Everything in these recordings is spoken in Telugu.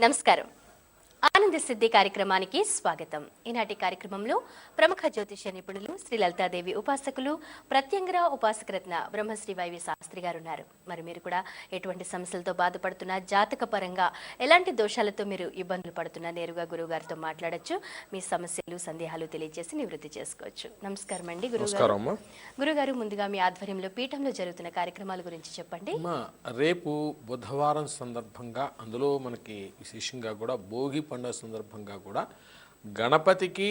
నమస్కారం. ఆనంద సిద్ధి కార్యక్రమానికి స్వాగతం. ఈనాటి కార్యక్రమంలో ప్రముఖ జ్యోతిష నిపుణులు శ్రీ లలితాదేవి ఉపాసకులు ప్రత్యంగర ఉపాసకరత్న బ్రహ్మశ్రీ వైవి శాస్త్రి గారు ఉన్నారు. మరి మీరు కూడా ఎటువంటి సమస్యలతో బాధపడుతున్నా, జాతక పరంగా ఎలాంటి దోషాలతో మీరు ఇబ్బందులు పడుతున్నా నేరుగా గురువు గారితో మాట్లాడొచ్చు. మీ సమస్యలు, సందేహాలు తెలియజేసి నివృత్తి చేసుకోవచ్చు. నమస్కారం అండి గురుగారు. గురుగారు, ముందుగా మీ ఆధ్వర్యంలో పీఠంలో జరుగుతున్న కార్యక్రమాల గురించి చెప్పండి. రేపు బుధవారం సందర్భంగా, అందులో మనకి విశేషంగా కూడా భోగి పండుగ సందర్భంగా కూడా గణపతికి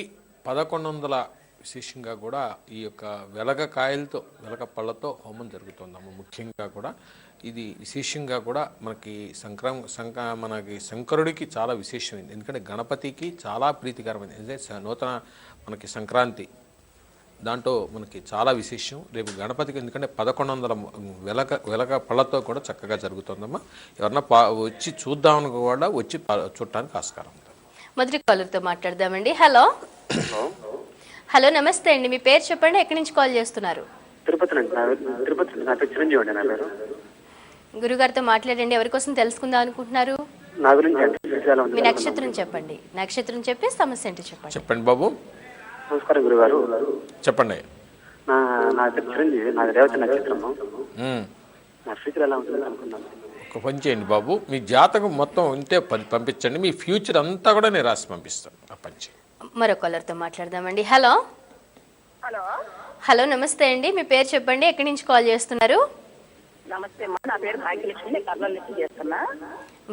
1100 విశేషంగా కూడా ఈ యొక్క వెలగ కాయలతో, వెలగ పళ్ళతో హోమం జరుగుతుందమ్మ. ముఖ్యంగా కూడా ఇది విశేషంగా కూడా మనకి మనకి శంకరుడికి చాలా విశేషమైంది. ఎందుకంటే గణపతికి చాలా ప్రీతికరమైనది. ఎందుకంటే నూతన మనకి సంక్రాంతి దాంట్లో మనకి చాలా విశేషం. రేపు గణపతికి ఎందుకంటే 1100 వెలగ పళ్ళతో కూడా చక్కగా జరుగుతుందమ్మా. ఎవరన్నా వచ్చి చూద్దామని కూడా వచ్చి చూడటానికి ఆస్కారం ఉంది. మొదటి కాలర్తో మాట్లాడదామండి. హలో హలో, నమస్తే అండి. మీ పేరు చెప్పండి, ఎక్కడి నుంచి కాల్ చేస్తున్నారు? గురుగారితో మాట్లాడండి. ఎవరి కోసం తెలుసుకుందాం అనుకుంటున్నారు? మీ నక్షత్రం చెప్పండి. నక్షత్రం చెప్పి సమస్య ఏంటి చెప్పండి. చెప్పండి బాబు. నమస్కారం గురుగారు. చెప్పండి. నా చిరంజీవి, నాది రేవతి నక్షత్రము. నా ఫ్యూచర్ ఎలా ఉంటుంది అనుకున్నాను. ఒక పని చేయండి బాబు, మీ జాతకం మొత్తం ఉంటే పంపించండి. మీ ఫ్యూచర్ అంతా కూడా నేను రాసి పంపిస్తాను. ఆ పని చేయండి. మరో కాలర్తో మాట్లాడదామండి. హలో హలో హలో, నమస్తే అండి. మీ పేరు చెప్పండి, ఎక్కడి నుంచి కాల్ చేస్తున్నారు? నమస్తే అమ్మా, నా పేరు భాగ్యలక్ష్మి, నేను కర్నూలు నుంచి చేస్తున్నా.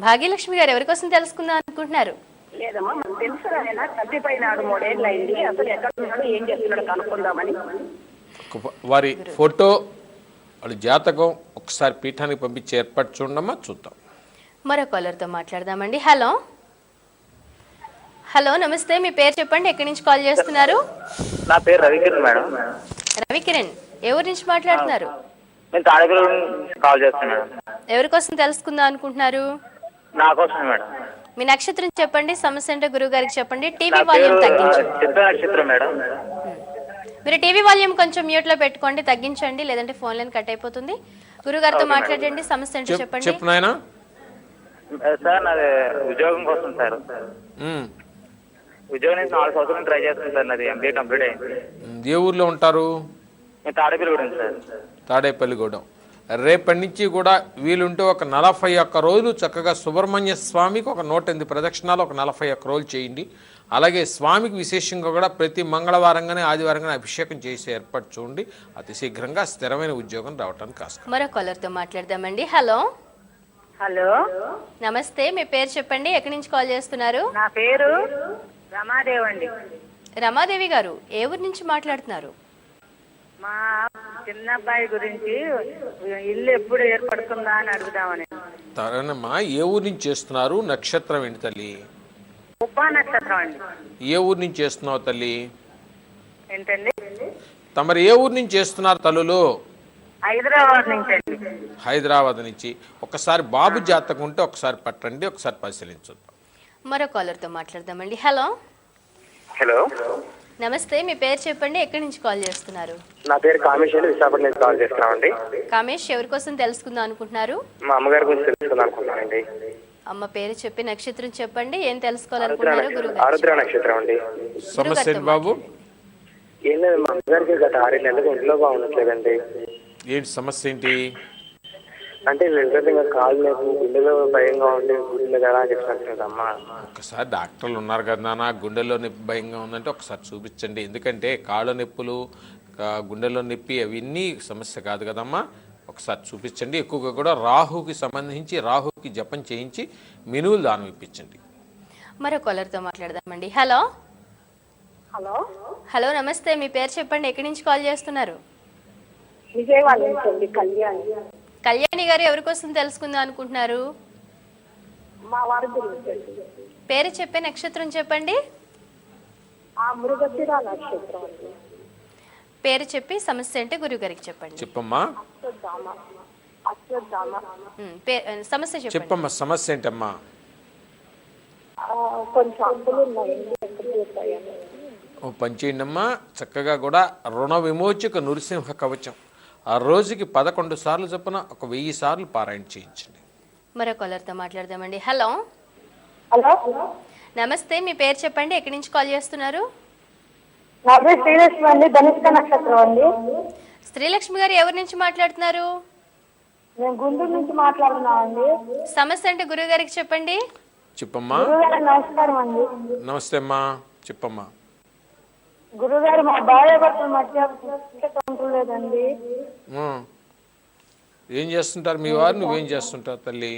భాగ్యలక్ష్మి గారు, ఎవరి కోసం తెలుసుకుందాం అనుకుంటున్నారు? లేదమ్మా, మనకు తెలుసు ఆయన తప్పిపోయినాడు, 3 ఏళ్ళు అయింది. అసలు ఎక్కడ ఉన్నాడు, ఏం చేస్తున్నాడు కనుక్కుందామని. వారి ఫోటో, వాళ్ళ జాతకం ఒకసారి పీఠానికి పంపించి ఏర్పాటు చూడమ్మా, చూద్దాం. మరో కాలర్తో మాట్లాడదామండి. హలో హలో, నమస్తే. మీ పేరు చెప్పండి, ఎక్కడి నుంచి కాల్ చేస్తున్నారు? నా పేరు రవికిరణ్ మేడం. రవికిరణ్, ఎవరి నుంచి మాట్లాడుతున్నారు? నేను తాడేపల్లి కాల్ చేస్తున్నాను. ఎవరి కోసం తెలుసుకుందాం అనుకుంటున్నారు? నా కోసం మేడం. మీ నక్షత్రం చెప్పండి, సమస్య అంటే గురువు గారికి చెప్పండి. టీవీ వాల్యూమ్ తగ్గించండి. చిత్ర నక్షత్రం మేడం. మీరు టీవీ వాల్యూమ్ కొంచెం మ్యూట్ లో పెట్టుకోండి, తగ్గించండి, లేదంటే ఫోన్ లైన్ కట్ అయిపోతుంది. గురువు గారితో మాట్లాడండి. సమస్య అంటే చెప్పండి. సార్, నాది ఉద్యోగం కోసం సార్. ఉద్యోగం నుంచి 4 సంవత్సరాలు ట్రై చేస్తాను సార్. నాది MBA కంప్లీట్ అయింది. ఏ ఊర్లో ఉంటారు? నేను తాడేపల్లిగూడెం సార్. తాడేపల్లిగూడెం. రేపటి నుంచి కూడా వీలుంటే ఒక 41 రోజులు చక్కగా సుబ్రహ్మణ్య స్వామికి ఒక 108 ప్రదక్షిణాలు ఒక 41 రోజులు చేయండి. అలాగే స్వామికి విశేషంగా కూడా ప్రతి మంగళవారంగానే, ఆదివారంగానే అభిషేకం చేసి ఏర్పాటు చూడండి. అతి శీఘ్రంగా స్థిరమైన ఉద్యోగం రావడానికి ఆస్కారం. మరో కాలర్తో మాట్లాడదామండి. హలో హలో, నమస్తే. మీ పేరు చెప్పండి, ఎక్కడి నుంచి కాల్ చేస్తున్నారు? నా పేరు రమాదేవి అండి. రమాదేవి గారు, ఏ ఊరు నుంచి మాట్లాడుతున్నారు? మా చిన్న అబ్బాయి గురించి ఇల్లు ఎప్పుడు ఏర్పడుతుందా అని అడుగుదామని. తరణమ్మా, ఏ ఊరు నుంచి చేస్తున్నారు? నక్షత్రం ఏంటి తల్లి? ఉపా నక్షత్రం అండి. ఏ ఊరు నుంచి చేస్తున్నావు తల్లి? ఏంటండి? తమరు ఏ ఊరు నుంచి చేస్తున్నారు తల్లులు? హైదరాబాద్ నుంచి అండి. హైదరాబాద్ నుంచి. ఒకసారి బాబు జాతకం ఉంటే ఒకసారి పట్టండి, ఒకసారి పరిశీలించుద్దాం. మరో కాలర్తో మాట్లాడదామండి. హలో హలో, నమస్తే. మీ పేరు చెప్పండి, ఎక్కడి నుంచి కాల్ చేస్తున్నారు? నా పేరు కామేష్ అండి, విశాఖపట్నం నుంచి కాల్ చేస్తున్నామండి. కామేష్, ఎవరి కోసం తెలుసుకుందాం అనుకుంటున్నారు? మా అమ్మగారి గురించి తెలుసుకుందాం అనుకుంటున్నానండి. అమ్మ పేరు చెప్పి నక్షత్రం చెప్పండి, ఏం తెలుసుకోవాలనుకుంటున్నారు? గురువు ఆరుద్ర నక్షత్రం అండి. సమస్య బాబు? ఏం లేదు, మా అమ్మగారికి గత 6 నెలలకు ఒంట్లో బాగుండట్లేదండి. ఏంటి సమస్య ఏంటి? అంటే ఇంకా కాళ్ళు లేవు, గుండెలో భయంగా ఉండి గుండెలు కదా చెప్తున్నదమ్మా. ఒకసారి డాక్టర్లు ఉన్నారు కదా నాన్న, గుండెల్లో నొప్పి భయంగా ఉందంటే ఒకసారి చూపించండి. ఎందుకంటే కాళ్ళ నొప్పులు, గుండెల్లో నొప్పి అవన్నీ సమస్య కాదు కదమ్మా. ఒకసారి చూపించండి. ఎక్కువగా కూడా రాహుకి సంబంధించి రాహుకి జపం చేయించి మినువులు దానం ఇప్పించండి. మరో కాలర్తో మాట్లాడదామండి. హలో హలో హలో, నమస్తే. మీ పేరు చెప్పండి, ఎక్కడి నుంచి కాల్ చేస్తున్నారు? విజయవాడ నుంచి అండి. కళ్యాణి. కళ్యాణి గారు, ఎవరి కోసం తెలుసుకుందాం అనుకుంటున్నారు? మా వారి గురించి. పేరు చెప్పే నక్షత్రం చెప్పండి. మృగశిర నక్షత్రం అండి. పేరు చెప్పి సమస్య అంటే గురువు గారికి చెప్పండి. చెప్పమ్మా. సమస్య చెప్పమ్మా. సమస్య ఏంటమ్మా? కొంచెం అప్పులు ఉన్నాయండి. ఓ పని చేయండి అమ్మా, చక్కగా కూడా రుణ విమోచక నృసింహ కవచం ఆ రోజుకి 11 సార్లు చొప్పున ఒక 1000 సార్లు పారాయణ చేయించండి. మరో కాలర్తో మాట్లాడదామండి. హలో హలో, నమస్తే, మీ పేరు చెప్పండి, ఎక్కడి నుంచి కాల్ చేస్తున్నారు? నా పేరు శ్రీలక్ష్మి అండి, ధనిష్ట నక్షత్రం అండి. శ్రీలక్ష్మి గారు ఎవరి నుంచి మాట్లాడుతున్నారు? నేను గుంటూరు నుంచి మాట్లాడుతున్నానండి. సమస్య అంటే గురువు గారికి చెప్పండి. చెప్పమ్మా. గురుగారు నమస్కారం అండి. నమస్తే అమ్మా, చెప్పమ్మా. గురుగారు, మా భార్య భర్తల మధ్య లేదండి. ఏం చేస్తుంటారు మీ వారు, నువ్వేం చేస్తుంటావు తల్లి?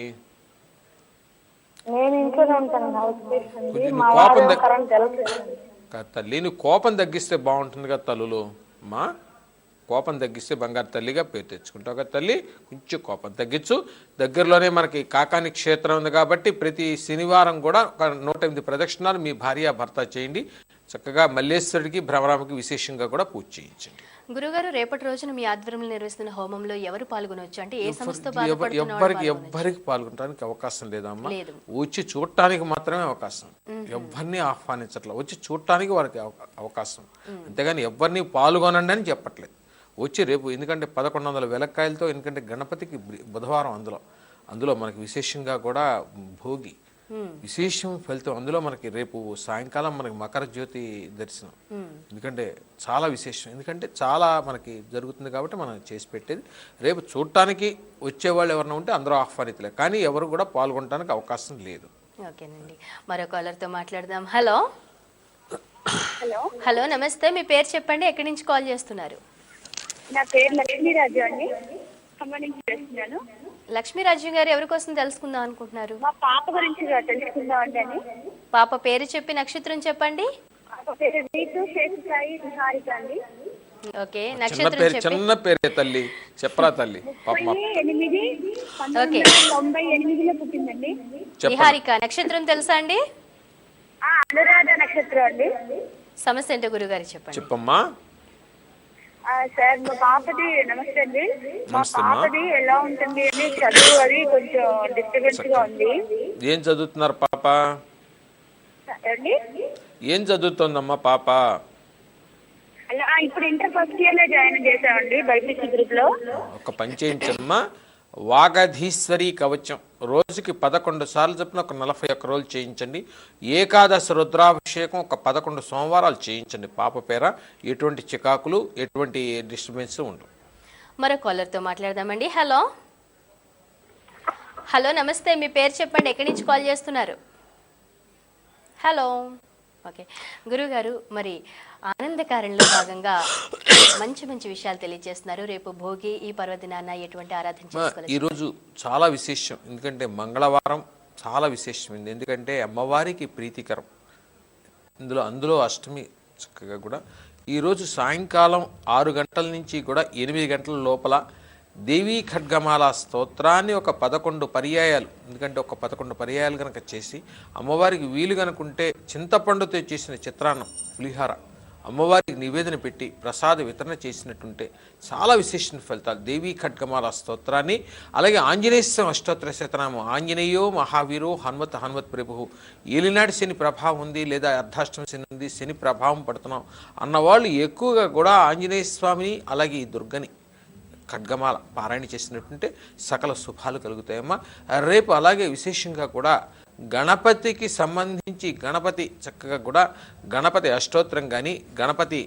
నేను ఇంట్లోనే ఉంటాను, హౌస్ వైఫ్ అండి. కొద్దిగా మా కోపం వారు కరెంట్ వెళ్ళట్లేదు. తల్లి నువ్వు కోపం తగ్గిస్తే బాగుంటుంది కదా తల్లులు. అమ్మా, కోపం తగ్గిస్తే బంగారు తల్లిగా పేరు తెచ్చుకుంటావు కదా తల్లి. కొంచెం కోపం తగ్గించు. దగ్గరలోనే మనకి కాకాని క్షేత్రం ఉంది కాబట్టి ప్రతి శనివారం కూడా ఒక 108 ప్రదక్షిణాలు మీ భార్య భర్త చేయండి. చక్కగా మల్లేశ్వరుడికి భ్రమరామకి విశేషంగా కూడా పూజ చేయించండి. గురుగారు, రేపటి రోజున మీ ఆధ్వర్యంలో నిర్వహిస్తున్న హోమంలో ఎవరు పాల్గొనవచ్చు? అంటే ఏ సంస్థ ఎవ్వరికి పాల్గొనడానికి అవకాశం లేదమ్మా. వచ్చి చూడటానికి మాత్రమే అవకాశం. ఎవరిని ఆహ్వానించట్లేదు, వచ్చి చూడటానికి వారికి అవకాశం. అంతేగాని ఎవరిని పాల్గొనండి అని చెప్పట్లేదు. వచ్చి రేపు, ఎందుకంటే 1100 వెలక్కాయలతో, ఎందుకంటే గణపతికి బుధవారం, అందులో మనకి విశేషంగా కూడా భోగి విశేషం ఫలితం. అందులో మనకి రేపు సాయంకాలం మనకి మకర జ్యోతి దర్శనం. ఎందుకంటే చాలా విశేషం, ఎందుకంటే చాలా మనకి జరుగుతుంది కాబట్టి మనం చేసి పెట్టేది. రేపు చూడటానికి వచ్చేవాళ్ళు ఎవరైనా ఉంటే అందరూ ఆహ్వానితులే, కానీ ఎవరు కూడా పాల్గొనడానికి అవకాశం లేదు. ఓకేనండి, మరో కాలర్తో మాట్లాడదాం. హలో హలో, నమస్తే, మీ పేరు చెప్పండి, ఎక్కడి నుంచి కాల్ చేస్తున్నారు? నా పేరు లక్ష్మీరాజు అండి, ఖమ్మం నుంచి చేస్తున్నాను. లక్ష్మీరాజు గారు ఎవరి కోసం తెలుసుకుందాం అనుకుంటున్నారు? మా పాప గురించి తెలుసుకుందాం అండి. పాప పేరు చెప్పి నక్షత్రం చెప్పండి. పాప పేరు రీతు శేషసాయి నిహారిక అండి. ఓకే, చిన్న నక్షత్రం పేరు, చెప్పి. చిన్న పేరే తల్లి, చెప్పరా తల్లి. 38/1998లో పుట్టిందండి. నిహారిక నక్షత్రం తెలుసా అండి? అనురాధ నక్షత్రం అండి. సమస్య ఏంటో గురుగారు చెప్పండి. చెప్పమ్మా. సార్, మా పాపది నమస్తే అండి. మా నమస్తే అమ్మా. పాపది ఎలా ఉంటుంది అని చదువు అది కొంచెం డిస్టర్బెన్స్ గా ఉంది. ఏం చదువుతున్నారు పాప? అండి, ఏం చదువుతోందమ్మా పాప? అలా ఇప్పుడు ఇంటర్ ఫస్ట్ ఇయర్ లో జాయిన్ చేసామండి బైపీసీ గ్రూప్ లో. ఒక పని చేయించమ్మా, వాగధీశ్వరి కవచం రోజుకి 11 సార్లు చొప్పున ఒక 41 రోజులు చేయించండి. ఏకాదశి రుద్రాభిషేకం ఒక 11 సోమవారాలు చేయించండి. పాప పేర ఎటువంటి చికాకులు, ఎటువంటి డిస్టర్బెన్స్ ఉండవు. మరో కాలర్తో మాట్లాడదామండి. హలో హలో, నమస్తే, మీ పేరు చెప్పండి, ఎక్కడి నుంచి కాల్ చేస్తున్నారు? హలో. ఓకే గురుగారు, మరి ఆనందకారంలో భాగంగా మంచి మంచి విషయాలు తెలియజేస్తున్నారు. రేపు భోగి, ఈ పర్వదినాన ఎటువంటి ఆరాధన చేసుకోవాలి? ఈరోజు చాలా విశేషం, ఎందుకంటే మంగళవారం చాలా విశేషమైంది. ఎందుకంటే అమ్మవారికి ప్రీతికరం. అందులో అష్టమి చక్కగా కూడా ఈరోజు సాయంకాలం 6 గంటల నుంచి కూడా 8 గంటల లోపల దేవీ ఖడ్గమాల స్తోత్రాన్ని ఒక 11 పర్యాయాలు, ఎందుకంటే ఒక 11 పర్యాయాలు కనుక చేసి అమ్మవారికి వీలు కనుకుంటే చింతపండుతో చేసిన చిత్రాన్నం, పులిహార అమ్మవారికి నివేదన పెట్టి ప్రసాద వితరణ చేసినట్టుంటే చాలా విశేష ఫలితాలు. దేవీ ఖడ్గమాల స్తోత్రాన్ని, అలాగే ఆంజనేయ అష్టోత్తర శతనామం, ఆంజనేయో మహావీరో హనుమత్ ప్రభు, ఏలినాటి శని ప్రభావం ఉంది లేదా అర్ధాష్టమ శని ఉంది, శని ప్రభావం పడుతున్నాం అన్నవాళ్ళు ఎక్కువగా కూడా ఆంజనేయ స్వామిని అలాగే ఈ దుర్గని ఖడ్గమాల పారాయణ చేసినట్టుంటే సకల శుభాలు కలుగుతాయమ్మా. రేపు అలాగే విశేషంగా కూడా గణపతికి సంబంధించి గణపతి చక్కగా కూడా గణపతి అష్టోత్తరం కానీ, గణపతి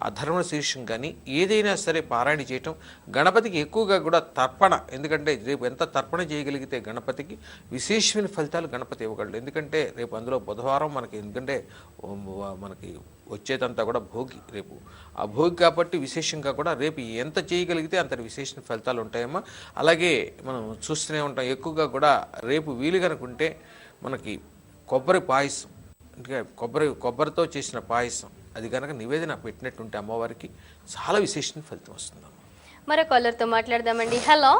అధర్వణ శీర్షం కానీ ఏదైనా సరే పారాయణ చేయటం, గణపతికి ఎక్కువగా కూడా తర్పణ, ఎందుకంటే రేపు ఎంత తర్పణ చేయగలిగితే గణపతికి విశేషమైన ఫలితాలు గణపతి ఇవ్వగలడు. ఎందుకంటే రేపు అందులో బుధవారం మనకి, ఎందుకంటే మనకి వచ్చేదంతా కూడా భోగి రేపు, ఆ భోగి కాబట్టి విశేషంగా కూడా రేపు ఎంత చేయగలిగితే అంత విశేష ఫలితాలు ఉంటాయమ్మా. అలాగే మనం చూస్తూనే ఉంటాం ఎక్కువగా కూడా రేపు వీలు కనుకుంటే మనకి కొబ్బరి పాయసం, అంటే కొబ్బరితో చేసిన పాయసం అది కనుక నివేదన పెట్టినట్టుంటే అమ్మవారికి చాలా విశేషమైన ఫలితం వస్తుందమ్మా. మరో కాలర్తో మాట్లాడదామండి. హలో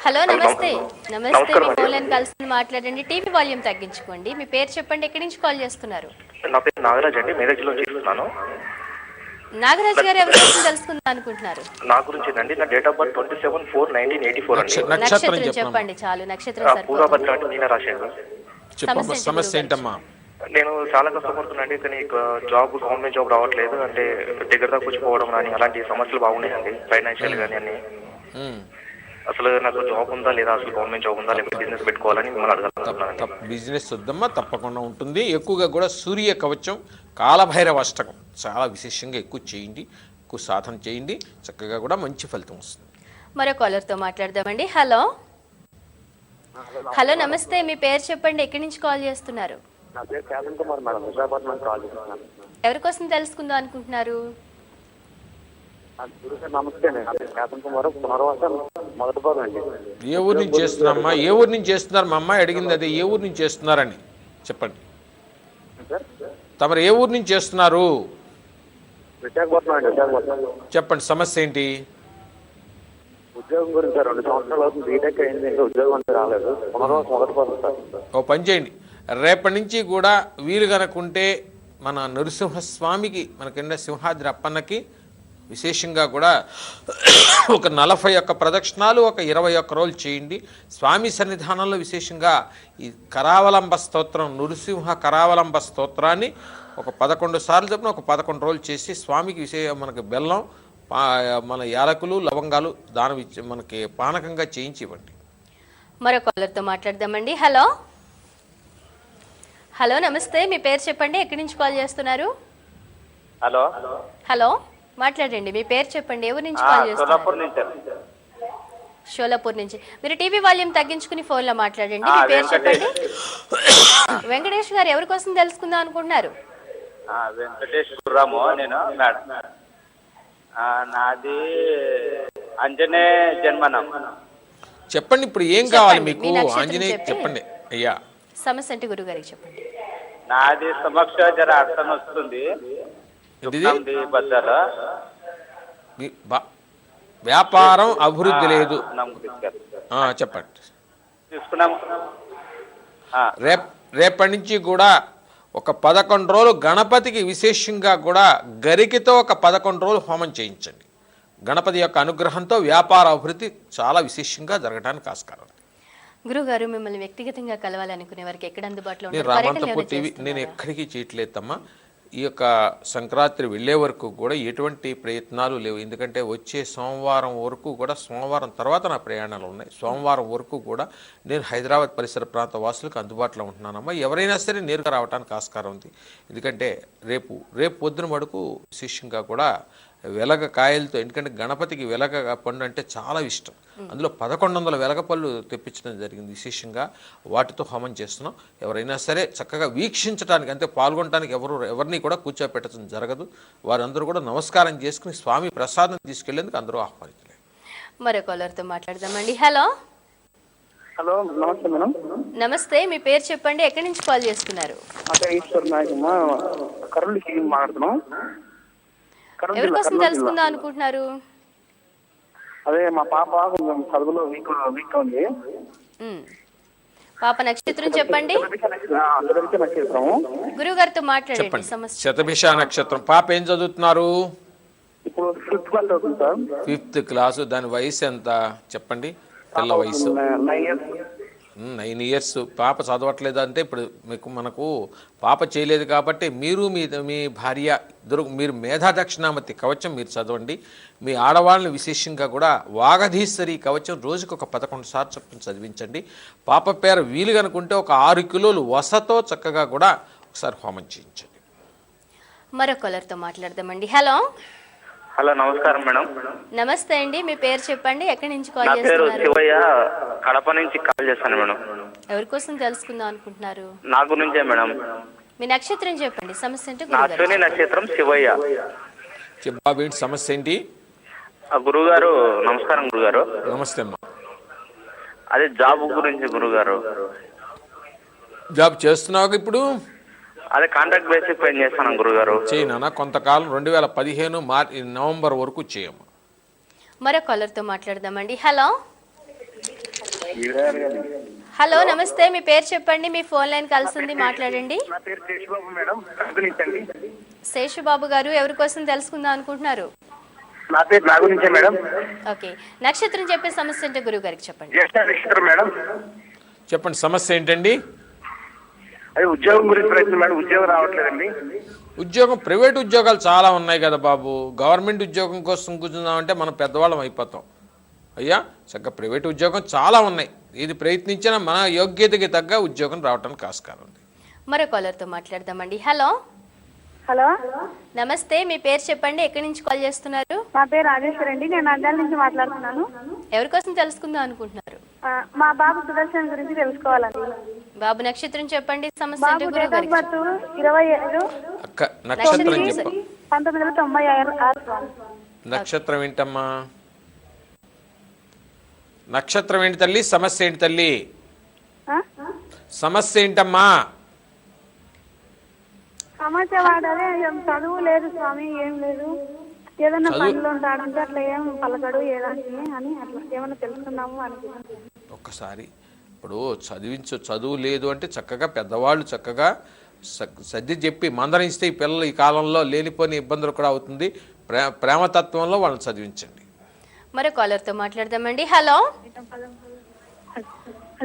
హలో, నమస్తే. నమస్తే, మీ ఫోన్ కలిసి మాట్లాడండి. టీవీ వాల్యూమ్ తగ్గించుకోండి. మీ పేరు చెప్పండి, ఎక్కడి నుంచి కాల్ చేస్తున్నారు? నా పేరు నాగరాజ్ అండి, మేనేజ్లో చేస్తున్నాను. నాగరాజ్ గారు ఎవరి కోసం తెలుసుకుందాం అనుకుంటున్నారు? నా గురించి అండి, నా డేట్ ఆఫ్ బర్త్ 27/4/1984 అండి. నక్షత్రం చెప్పండి చాలు. నక్షత్రం పూర్వభద్ర అంటే మీన రాశి అండి. సమస్య ఏంటమ్మా? నేను చాలా కష్టపడుతున్నాండి, కానీ జాబ్ గవర్నమెంట్ జాబ్ రావట్లేదు. అంటే దగ్గర దాకా కూర్చుకోవడం కానీ అలాంటి సమస్యలు బాగున్నాయండి, ఫైనాన్షియల్ కానీ అన్ని. అసలు నాకు జాబ్ ఉందా లేదా, అసలు గవర్నమెంట్ జాబ్ ఉందా లేదా, బిజినెస్ పెట్టుకోవాలని మిమ్మల్ని అడగాలనుకుంటున్నాను. బిజినెస్ వద్దమ్మా, తప్పకుండా ఉంటుంది. ఎక్కువగా కూడా సూర్య కవచం, కాలభైరవ అష్టకం చాలా విశేషంగా ఎక్కువ చేయండి, ఎక్కువ సాధన చేయండి, చక్కగా కూడా మంచి ఫలితం వస్తుంది. మరో కాలర్తో మాట్లాడదామండి. హలో హలో నమస్తే, మీ పేరు చెప్పండి, ఎక్కడి నుంచి కాల్ చేస్తున్నారు? నా పేరు కేతన్ కుమార్ మేడం, హైదరాబాద్ నుంచి కాల్ చేస్తున్నాను. ఎవరి కోసం తెలుసుకుందాం అనుకుంటున్నారు? నమస్తే, నేను కేతన్ కుమార్, పునర్వాసం మొదటి భాగం అండి. ఏ ఊరు నుంచి చేస్తున్నారమ్మా? ఏ ఊరు నుంచి చేస్తున్నారు? మా అమ్మాయి అడిగింది అదే, ఏ ఊరు నుంచి చేస్తున్నారని చెప్పండి. తమరు ఏ ఊరు నుంచి చేస్తున్నారు? విశాఖపట్నం అండి, విశాఖపట్నం. చెప్పండి, సమస్య ఏంటి? ఉద్యోగం గురించి 2 సంవత్సరాలు అవుతుంది, బీటెక్ అయింది, ఇంకా ఉద్యోగం అంటే రాలేదు. పునర్వాసం మొదటి భాగం సార్. ఓ పని చేయండి, రేపటి నుంచి కూడా వీలు కనుకుంటే మన నరసింహస్వామికి, మనకింద సింహాద్రి అప్పన్నకి విశేషంగా కూడా ఒక 41 ప్రదక్షిణాలు, ఒక 21 రోజులు చేయండి. స్వామి సన్నిధానంలో విశేషంగా ఈ కరావలంబ స్తోత్రం, నృసింహ కరావలంబ స్తోత్రాన్ని ఒక 11 సార్లు చొప్పున ఒక 11 రోజులు చేసి స్వామికి మనకి బెల్లం, మన యాలకులు, లవంగాలు దానం ఇచ్చి మనకి పానకంగా చేయించి ఇవ్వండి. మరో కాలర్తో మాట్లాడదామండి. హలో హలో నమస్తే, మీ పేరు చెప్పండి, ఎక్కడి నుంచి కాల్ చేస్తున్నారు? హలో హలో మాట్లాడండి, మీ పేరు చెప్పండి, ఎవరి నుంచి కాల్ చేస్తున్నారు? షోలాపూర్ నుంచి. మీరు టీవీ వాల్యూమ్ తగ్గించుకుని ఫోన్లో మాట్లాడండి. మీ పేరు చెప్పండి. వెంకటేష్ గారు, ఎవరి కోసం తెలుసుకుందాం అనుకుంటున్నారు? వెంకటేష్ గుర్రాము నేను మేడం. నాది అంజనే జన్మనం. చెప్పండి, ఇప్పుడు ఏం కావాలి మీకు? ఆంజనేయ చెప్పండి అయ్యా. సమస్య అంటే గురుగారికి చెప్పండి. నాది సమక్ష జర అర్థం వస్తుంది, బద్దలు వ్యాపారం అభివృద్ధి లేదు. చెప్పండి. తీసుకున్నాం. రేపటి నుంచి కూడా ఒక 11 రోజులు గణపతికి విశేషంగా కూడా గరికితో ఒక 11 రోజులు హోమం చేయించండి. గణపతి యొక్క అనుగ్రహంతో వ్యాపార అభివృద్ధి చాలా విశేషంగా జరగడానికి ఆస్కారం. గురుగారు, మిమ్మల్ని వ్యక్తిగతంగా కలవాలనుకునే వారికి ఎక్కడ అందుబాటులో నేను రామంతపూర్ టీవీ నేను ఎక్కడికి చేయట్లేదమ్మా. ఈ యొక్క సంక్రాంతి వెళ్ళే వరకు కూడా ఎటువంటి ప్రయత్నాలు లేవు. ఎందుకంటే వచ్చే సోమవారం వరకు కూడా, సోమవారం తర్వాత నా ప్రయాణాలు ఉన్నాయి. సోమవారం వరకు కూడా నేను హైదరాబాద్ పరిసర ప్రాంత వాసులకు అందుబాటులో ఉంటున్నానమ్మా. ఎవరైనా సరే నేరుగా రావడానికి ఆస్కారం ఉంది. ఎందుకంటే రేపు పొద్దున మడుకు విశేషంగా కూడా వెలగ కాయలతో, ఎందుకంటే గణపతికి వెలగ పండు అంటే చాలా ఇష్టం. అందులో 1100 వెలగ పళ్ళు తెప్పించడం జరిగింది. విశేషంగా వాటితో హోమం చేస్తున్నాం. ఎవరైనా సరే చక్కగా వీక్షించడానికి, అంటే పాల్గొనడానికి ఎవరిని కూడా కూర్చోపెట్టడం జరగదు. వారందరూ కూడా నమస్కారం చేసుకుని స్వామి ప్రసాదం తీసుకెళ్లేందుకు అందరూ ఆహ్వానితులే. మరో కాలర్తో మాట్లాడదామండి. హలో హలో నమస్తే మేడం. నమస్తే, మీ పేరు చెప్పండి, ఎక్కడి నుంచి కాల్ చేస్తున్నారు? మాట్లాడుతున్నాం. ఎవరి కోసం తెలుసుకుందాం అనుకుంటున్నారు? అదే మా పాప కొంచెం చదువులో వీక్ ఉంది. పాప నక్షత్రం చెప్పండి. గురువు గారితో మాట్లాడండి. సమస్య శతభిష నక్షత్రం. పాప ఏం చదువుతున్నారు? ఇప్పుడు 5th క్లాస్ చదువుతుంది సార్. 5th class. దాని వయసు ఎంత చెప్పండి? పిల్ల వయసు 9 years. పాప చదవట్లేదు అంటే ఇప్పుడు మనకు పాప చేయలేదు కాబట్టి మీరు మీ భార్య ఇద్దరు మీరు మేధా దక్షిణామతి కవచం మీరు చదవండి. మీ ఆడవాళ్ళని విశేషంగా కూడా వాగధీశ్వరి కవచం రోజుకు ఒక 11 సార్లు చొప్పున చదివించండి. పాప పేరు వీలు కనుకుంటే ఒక 6 కిలోలు వసతో చక్కగా కూడా ఒకసారి హోమం చేయించండి. మరో కాలర్తో మాట్లాడదామండి. హలో హలో నమస్కారం మేడం. నమస్తే అండి, మీ పేరు చెప్పండి, ఎక్కడి నుంచి కాల్ నా పేరు చేస్తున్నారు? శివయ్య, కడప నుంచి కాల్ చేస్తాను మేడం. ఎవరి కోసం తెలుసుకుందాం అనుకుంటున్నారు? నా గురించే మేడం. మీ నక్షత్రం చెప్పండి. సమస్య అంటే నా అశ్విని నక్షత్రం శివయ్య. బాబు ఏంటి సమస్య ఏంటి? గురుగారు నమస్కారం. గురుగారు నమస్తే అమ్మా. అదే జాబ్ గురించి గురుగారు. జాబ్ చేస్తున్నావు ఇప్పుడు? అదే కాంట్రాక్ట్ బేసిక్ పైన చేస్తాను గురుగారు. చేయనా కొంతకాలం 2015 నవంబర్ వరకు చేయము. మరో కాలర్తో మాట్లాడదామండి. హలో హలో నమస్తే, మీ పేరు చెప్పండి, మీ ఫోన్ లైన్ కలిసింది, మాట్లాడండి. నా పేరు శేషబాబు మేడం. శేషబాబు గారు, ఎవరి కోసం తెలుసుకుందాం అనుకుంటున్నారు? నా పేరు నా గురించే మేడం. ఓకే, నక్షత్రం చెప్పే సమస్య అంటే గురువు గారికి చెప్పండి. నక్షత్రం మేడం. చెప్పండి, సమస్య ఏంటండి? అదే ఉద్యోగం గురించి ప్రయత్నం మేడం. ఉద్యోగం రావట్లేదండి. ఉద్యోగం, ప్రైవేట్ ఉద్యోగాలు చాలా ఉన్నాయి కదా బాబు. గవర్నమెంట్ ఉద్యోగం కోసం కూర్చుందామంటే మనం పెద్దవాళ్ళం అయిపోతాం. అయ్యా చక్కగా ప్రైవేట్ ఉద్యోగం చాలా ఉన్నాయి, ఇది ప్రయత్నించిన మన యోగ్యతకి తగ్గ ఉద్యోగం రావడానికి ఆస్కారం ఉంది. మరో కాలర్తో మాట్లాడదామండి. హలో హలో, నమస్తే, మీ పేరు చెప్పండి, ఎక్కడి నుంచి కాల్ చేస్తున్నారు? నా పేరు రాజేశ్వర్ అండి. నేను నంద్యాల నుంచి మాట్లాడుతున్నాను. ఎవరి కోసం తెలుసుకుందాం అనుకుంటున్నారు? మా బాబు సుదర్శన్ గురించి తెలుసుకోవాలండి. బాబు నక్షత్రం చెప్పండి, సమస్య బాబు ఏంటో డేట్ గురువు ఆఫ్ గారికి బర్త్ 27 అక్క నక్షత్రం నక్షత్రం చెప్పు. 1996. నక్షత్రం ఏంటమ్మా? నక్షత్రం ఏంటి తల్లి? సమస్య ఏంటి తల్లి? సమస్య ఏంటమ్మా? సమస్య వాడదే, చదువు లేదు స్వామి, ఏం లేదు. ఏదన్నా పనిలో ఉంటాడంటే అట్లా ఏం పలకడు ఏదానికి అని అట్లా ఏమన్నా తెలుసుకుందాము అనుకుంటున్నాను. ఒక్కసారి ఇప్పుడు చదువు లేదు అంటే చక్కగా పెద్దవాళ్ళు చక్కగా సర్ది చెప్పి మందరిస్తే ఈ పిల్లలు ఈ కాలంలో లేనిపోని ఇబ్బందులు కూడా అవుతుంది. ప్రేమతత్వంలో వాళ్ళని చదివించండి. మరో కాలర్తో మాట్లాడదామండి. హలో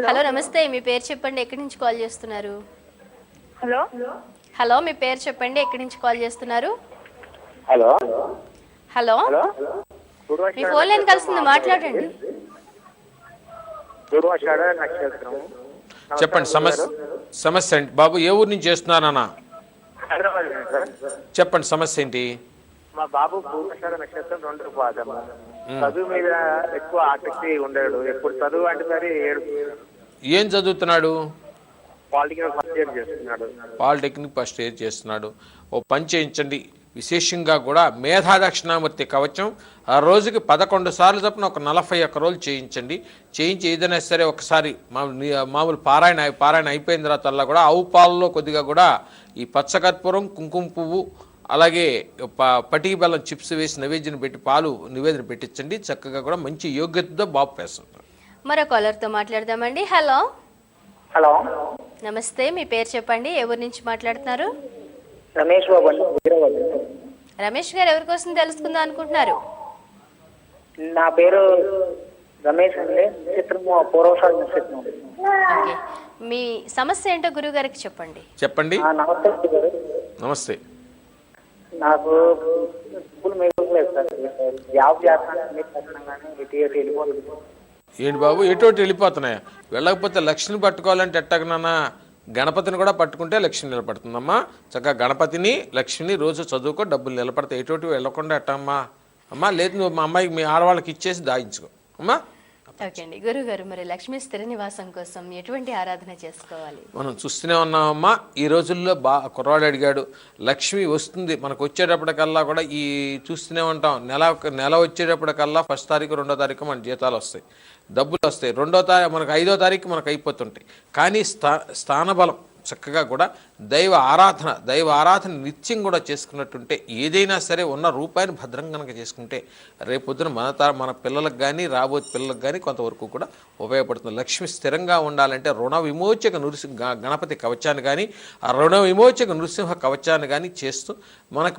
హలో, నమస్తే, మీ పేరు చెప్పండి, ఎక్కడి నుంచి కాల్ చేస్తున్నారు? హలో హలో, మీ పేరు చెప్పండి, ఎక్కడి నుంచి కాల్ చేస్తున్నారు? హలో హలో, మీ ఫోన్ లైన్ కలిసింది, మాట్లాడండి. పూర్వాషాఢ నక్షత్రం. చెప్పండి సమస్య ఏంటి బాబు? ఏ ఊరు నుంచి చేస్తున్నారన్నా? హైదరాబాద్ సార్. చెప్పండి సమస్య ఏంటి? మా బాబు పూర్వాషాఢ నక్షత్రం 2 పాదము. చదువు మీద ఎక్కువ ఆసక్తి ఉండడు, ఎప్పుడు చదువు అంటే సరే ఏం చదువుతున్నాడు? పాలిటికల్ ఫస్ట్ ఇయర్ చేస్తున్నాడు. పాలిటెక్నిక్ ఫస్ట్ ఇయర్ చేస్తున్నాడు. ఓ పని చేయించండి, విశేషంగా కూడా మేధా దక్షిణామూర్తి కవచం ఆ రోజుకి 11 సార్లు చొప్పున ఒక 41 రోజులు చేయించండి. చేయించి ఏదైనా సరే ఒకసారి మామూలు పారాయణ అయిపోయిన తర్వాత కూడా ఆవు పాలలో కొద్దిగా కూడా ఈ పచ్చకర్పూరం, కుంకుమ పువ్వు, అలాగే పటికి బెల్లం చిప్స్ వేసి నైవేద్యం పెట్టి పాలు నివేదన పెట్టించండి. చక్కగా కూడా మంచి యోగ్యతతో బాబు పేస్తారు. మరో కాలర్తో మాట్లాడదామండి. హలో హలో, నమస్తే, మీ పేరు చెప్పండి, ఎవరి నుంచి మాట్లాడుతున్నారు? రమేష్ బాబు అండి, హైదరాబాద్. రమేష్ గారు ఎవరి కోసం తెలుసుకుందాం అనుకుంటున్నారు? నా పేరు రమేష్ అండి, చిత్రము పూర్వషాఢ నక్షత్రం. ఓకే, మీ సమస్య ఏంటో గురువు గారికి చెప్పండి. చెప్పండి. నమస్తే గారు. నమస్తే. నాకు డబ్బులు మిగలలేదు సార్, జాబ్ చేస్తాను కానీ వెళ్ళిపోతుంది. ఏంటి బాబు ఎటువంటి వెళ్ళిపోతున్నాయా? వెళ్ళకపోతే లక్ష్మిని పట్టుకోవాలంటే ఎట్టగనన్నా గణపతిని కూడా పట్టుకుంటే లక్ష్మి నిలబడుతుందమ్మా. చక్కగా గణపతిని లక్ష్మిని రోజు చదువుకో, డబ్బులు నిలబడతాయి. ఎటువంటి వెళ్ళకుండా ఎట్టమ్మా? అమ్మా లేదు, నువ్వు మా అమ్మాయికి మీ ఆడవాళ్ళకి ఇచ్చేసి దాయించుకో అమ్మా. ఓకే అండి, గురువు గారు, మరి లక్ష్మీ స్థిర నివాసం కోసం ఎటువంటి ఆరాధన చేసుకోవాలి? మనం చూస్తూనే ఉన్నామమ్మా, ఈ రోజుల్లో కుర్రాడు అడిగాడు, లక్ష్మి వస్తుంది మనకు వచ్చేటప్పటికల్లా కూడా ఈ చూస్తూనే ఉంటాం. నెల వచ్చేటప్పటికల్లా 1వ తారీఖు 2వ తారీఖు మన జీతాలు వస్తాయి, డబ్బులు వస్తాయి. 2వ తారీఖు మనకు 5వ తారీఖు మనకు అయిపోతుంటాయి. కానీ స్థానబలం చక్కగా కూడా దైవ ఆరాధన నిత్యం కూడా చేసుకున్నట్టుంటే ఏదైనా సరే ఉన్న రూపాయిని భద్రంగా కనుక చేసుకుంటే రేపొద్దున మన పిల్లలకు కానీ రాబోయే పిల్లలకు కానీ కొంతవరకు కూడా ఉపయోగపడుతుంది. లక్ష్మి స్థిరంగా ఉండాలంటే రుణ విమోచక గణపతి కవచాన్ని కానీ ఆ రుణ విమోచక నృసింహ కవచాన్ని కానీ చేస్తూ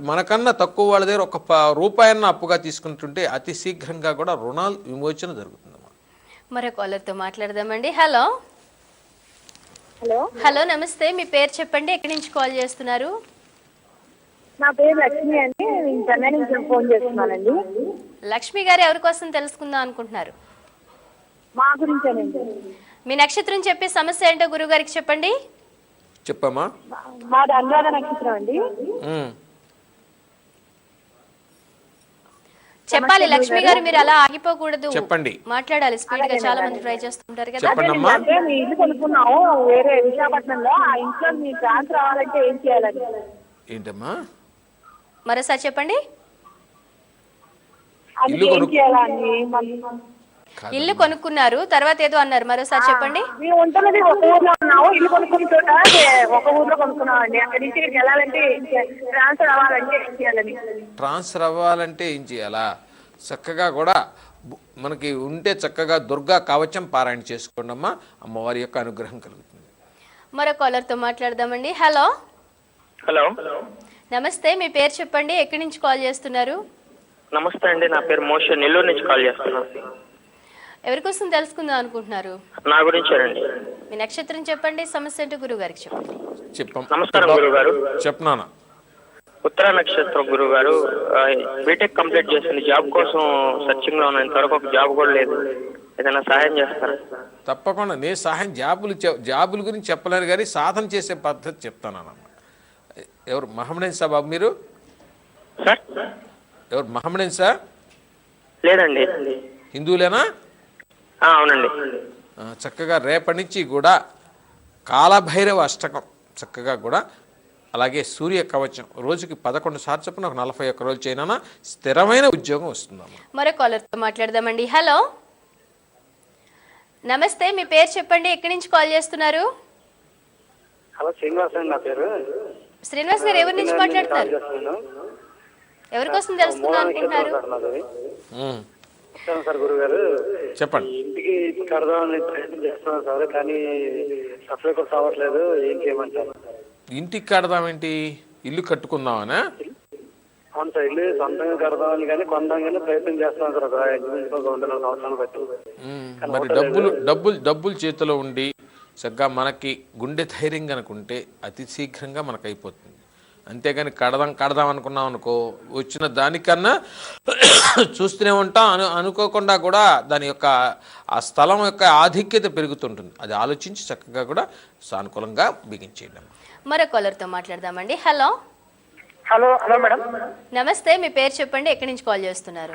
మనకన్నా తక్కువ వాళ్ళ దగ్గర ఒక రూపాయన్న అప్పుగా తీసుకుంటుంటే అతి శీఘ్రంగా కూడా రుణాల విమోచన జరుగుతుందన్నమాట. మరో కాలర్తో మాట్లాడదామండి. హలో హలో హలో, నమస్తే, మీ పేరు చెప్పండి, ఎక్కడి నుంచి కాల్ చేస్తున్నారు? నా పేరు లక్ష్మి అండి, నేను చెన్నై నుంచి ఫోన్ చేస్తున్నానండి. లక్ష్మి గారు ఎవరి కోసం తెలుసుకుందాం అనుకుంటున్నారు? మా గురించేనండి. మీ నక్షత్రం చెప్పి సమస్య ఏంటో గురువు గారికి చెప్పండి. చెప్పమ్మా. మాది అనురాధ నక్షత్రం అండి. చెప్పాలి లక్ష్మి గారు, మీరు అలా ఆగిపోకూడదు, చెప్పండి, మాట్లాడాలి స్పీడ్ గా. చాలా మంది ట్రై చేస్తుంటారు కదా. చెప్పండమ్మా. అంటే మీ ఇల్లు కొనుక్కున్నాము వేరే విశాఖపట్నంలో, ఆ ఇంట్లో మీ ట్రాన్స్ఫర్ అవ్వాలంటే ఏం చేయాలండి? ఏంటమ్మా? మరోసారి చెప్పండి. అందుకే ఏం చేయాలని? ఇల్లు కొనుక్కున్నారు, తర్వాత ఏదో అన్నారు, మరోసారి చెప్పండి. మేము ఉంటున్నది ఒక ఊర్లో ఉన్నాము, ఇల్లు కొనుక్కున్న చోట ఒక ఊర్లో కొనుక్కున్నామండి. అక్కడి నుంచి ఇక్కడికి వెళ్ళాలంటే ట్రాన్స్ఫర్ అవ్వాలంటే ఏం చేయాలని? ట్రాన్స్ఫర్ అవ్వాలంటే ఏం చేయాలా? చక్కగా కూడా మనకి ఉంటే చక్కగా దుర్గా కవచం పారాయణ చేసుకోండి అమ్మా, అమ్మవారి యొక్క అనుగ్రహం కలుగుతుంది. మరో కాలర్తో మాట్లాడదామండి. హలో హలో, నమస్తే, మీ పేరు చెప్పండి, ఎక్కడి నుంచి కాల్ చేస్తున్నారు? నమస్తే అండి, నా పేరు మోషే, నెల్లూరు నుంచి కాల్ చేస్తున్నాను. ఎవరి కోసం తెలుసుకుందాం అనుకుంటున్నారు? నా గురించేనండి. మీ నక్షత్రం చెప్పండి, సమస్య ఏంటో గురువు గారికి చెప్పండి. చెప్పం. నమస్కారం గురువు గారు. చెప్పనా? ఉత్తర నక్షత్రం గురువు గారు. బీటెక్ కంప్లీట్ చేసింది, జాబ్ కోసం సర్చింగ్ లో ఉన్నాను. ఇంతవరకు ఒక జాబ్ కూడా లేదు. ఏదైనా సహాయం చేస్తారా? తప్పకుండా నేను సహాయం జాబుల గురించి చెప్పలేను కానీ సాధన చేసే పద్ధతి చెప్తానన్న. ఎవరు మహమ్మడెన్ సార్ బాబు మీరు? సార్ ఎవరు మహమ్మడెన్ సార్? లేదండి. హిందువులేనా? అవునండి. చక్కగా రేపటి నుంచి కూడా కాలభైరవ అష్టకం చక్కగా కూడా, అలాగే సూర్య కవచం రోజుకి 11 సార్లు చొప్పున 41 రోజులు చేయనా స్థిరమైన ఉద్యోగం వస్తుందమ్మా. మరో కాలర్తో మాట్లాడదామండి. హలో, నమస్తే, మీ పేరు చెప్పండి, ఎక్కడి నుంచి కాల్ చేస్తున్నారు? హలో, శ్రీనివాస్ అండి నా పేరు. శ్రీనివాస్ గారు, ఎవరి నుంచి మాట్లాడుతున్నారు? ఎవరికోసం తెలుసుకుందాం అనుకుంటున్నారు? సార్ గురువు గారు చెప్పండి. ఇంటికి కడదామని ప్రయత్నం చేస్తున్నాను సార్, కానీ సప్లై కూడా రావట్లేదు. ఏం చేయమంటారు? ఇంటికి కడదామేంటి, ఇల్లు కట్టుకుందామనా? అవును సార్, ఇల్లు సొంతంగా కడదామని కానీ కొందాం కానీ ప్రయత్నం చేస్తున్నాను సార్. ఒక 2 సంవత్సరాలు బట్టి. మరి డబ్బులు చేతిలో ఉండి చక్కగా మనకి గుండె ధైర్యం కనుకుంటే అతి శీఘ్రంగా మనకు అయిపోతుంది. అంతేగాని కడదాం అనుకున్నాం అనుకో, వచ్చిన దానికన్నా చూస్తూనే ఉంటాం. అనుకోకుండా కూడా దాని యొక్క ఆ స్థలం యొక్క ఆధిక్యత పెరుగుతుంటుంది. అది ఆలోచించి చక్కగా కూడా సానుకూలంగా బిగించేయడం. మరో కాలర్తో మాట్లాడదామండి. Hello hello madam. నమస్తే, మీ పేరు చెప్పండి, ఎక్కడి నుంచి కాల్ చేస్తున్నారు?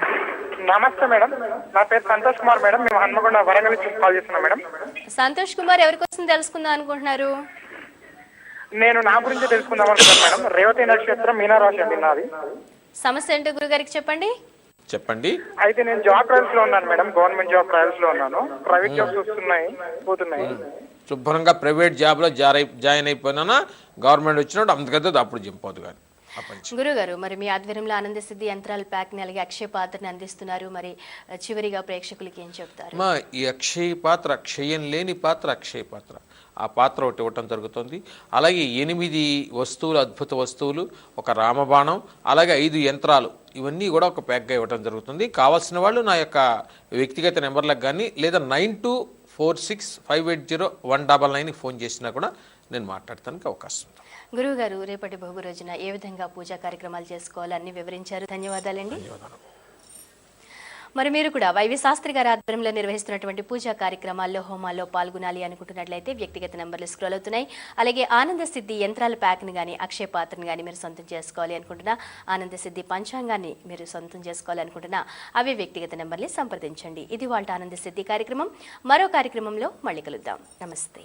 నమస్తే మేడం, నా పేరు సంతోష్ కుమార్ మేడం. మేము హన్మకొండ వరంగల్ నుంచి కాల్ చేస్తున్నాం మేడం. సంతోష్ కుమార్, ఎవరికోసం తెలుసుకుందాం అనుకుంటున్నారు? నేను నా గురించి తెలుసుకుందాం అనుకుంటున్నాను మేడం. రేవతి నక్షత్రం, మీనారాశి అండి నాది. సమస్య ఏంటో గురుగారికి చెప్పండి. అయితే నేను జాబ్ ట్రయల్స్ లో ఉన్నాను మేడం. గవర్నమెంట్ జాబ్ ట్రయల్స్ లో ఉన్నాను. ప్రైవేట్ జాబ్స్ వస్తున్నాయి, పోతున్నాయి. శుభ్రంగా ప్రైవేట్ జాబ్లో జాయిన్ అయిపోయినా గవర్నమెంట్ వచ్చినప్పుడు అందుకైతే అప్పుడు చింపోదు. కానీ గురుగారు, మరి మీ ఆధ్వర్యంలో ఆనంద సిద్ధి యంత్రాల ప్యాక్ని అలాగే అక్షయ పాత్రని అందిస్తున్నారు. మరి చివరిగా ప్రేక్షకులకి ఏం చెప్తారు? ఈ అక్షయ పాత్ర, క్షయం లేని పాత్ర అక్షయ పాత్ర, ఆ పాత్ర ఒకటి ఇవ్వటం జరుగుతుంది. అలాగే 8 వస్తువులు, అద్భుత వస్తువులు, ఒక రామబాణం, అలాగే 5 యంత్రాలు, ఇవన్నీ కూడా ఒక ప్యాక్గా ఇవ్వటం జరుగుతుంది. కావాల్సిన వాళ్ళు నా యొక్క వ్యక్తిగత నెంబర్లకు కానీ లేదా 9246580199 ఫోన్ చేసినా కూడా నేను మాట్లాడటానికి అవకాశం ఉంది. గురువు గారు, రేపటి భోగి రోజున ఏ విధంగా పూజా కార్యక్రమాలు చేసుకోవాలో అన్ని వివరించారు. ధన్యవాదాలండి. మరి మీరు కూడా వైవి శాస్త్రి గారి ఆధ్వర్యంలో నిర్వహిస్తున్నటువంటి పూజా కార్యక్రమాల్లో, హోమాల్లో పాల్గొనాలి అనుకుంటున్నట్లయితే వ్యక్తిగత నెంబర్లు స్క్రోల్ అవుతున్నాయి. అలాగే ఆనంద సిద్ధి యంత్రాల ప్యాక్ని కానీ అక్షయ పాత్రను కానీ మీరు సొంతం చేసుకోవాలి అనుకుంటున్నా, ఆనంద సిద్ధి పంచాంగాన్ని మీరు సొంతం చేసుకోవాలి అనుకుంటున్నా, అవి వ్యక్తిగత నెంబర్ని సంప్రదించండి. ఇది వాళ్ళ ఆనంద సిద్ధి కార్యక్రమం. మరో కార్యక్రమంలో మళ్ళీ కలుద్దాం. నమస్తే.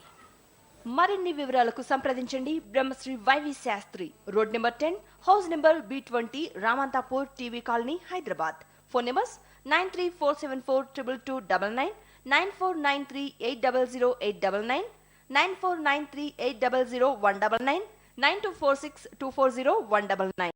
మరిన్ని వివరాలకు సంప్రదించండి Brahmashri YV Sastri, road number 10, house number B20, Ramanthapur, TV colony, Hyderabad. Phone numbers 9347422299, 9493800899, 9493800199, 9246240199.